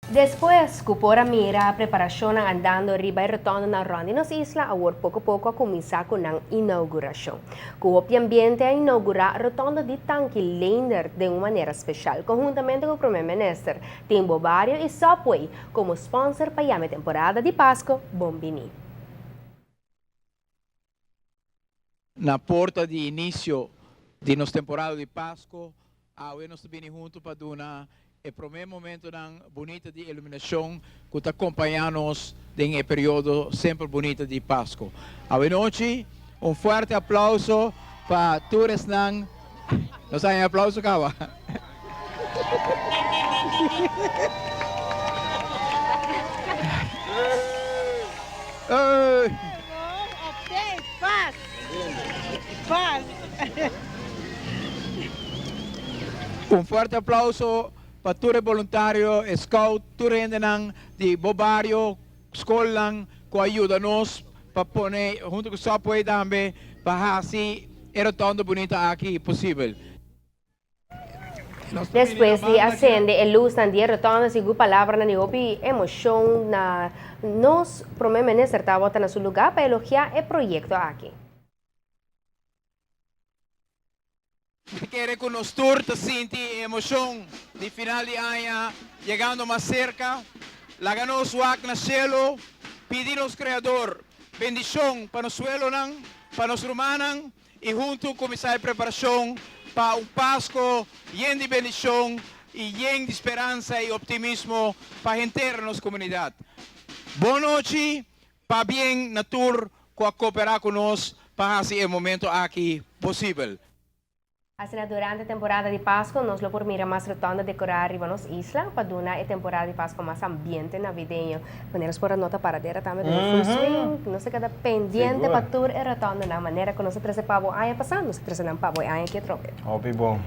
Después, Cupora mira a preparação ng andando riba e rotondo ng Rondinos Isla, award pouco a começar com a inauguração. Com o ambiente a inaugurar a rotondo de Tanque Lander de uma maneira especial, conjuntamente com o Primeiro-Ministro, Timbo Barrio e Subway, como sponsor para a temporada de Páscoa Bombini. Na porta de início de nossa temporada de Páscoa, nós estamos juntos para dar o primeiro momento ng bonita de iluminação que está acompanhando-nos em período sempre bonito de Páscoa. Noite, forte aplauso para todos ng... Não sai aplauso, kawa? Update, fast! Fast! Forte aplauso para todos os voluntários, scout, todos de Bobario, escola que ajuda-nos para pôr junto com o Subway também, para assim, rotondo bonita aqui possível. Después de ascender el luz ng dia rotondo sigu palavra na niopi emoção na nos Primeiro-Ministro estava na seu lugar para elogiar o projeto aqui. Quero que nos todos sentir emoção de final de ano, chegando mais cerca, laganos wak na cielo, pedimos Criador, bendição para o suelo para os romanos e junto começar a preparação para Páscoa lleno de bendição e lleno de esperança e optimismo para a gente da nossa comunidade. Boa noite, para bem na tour que cooperar conosco para fazer o momento aqui possível. Assim, durante a temporada de Páscoa, nós lo por mira mais rotonda decorar Ribanos Isla, para dar a temporada de Páscoa mais ambiente navideño. Ponemos por a nota paradeira também do full swing, não se queda pendiente para tour e rotonda na maneira que nós trazer pavo aí passando, nós trazer pavo aí que troque. Ó, bom.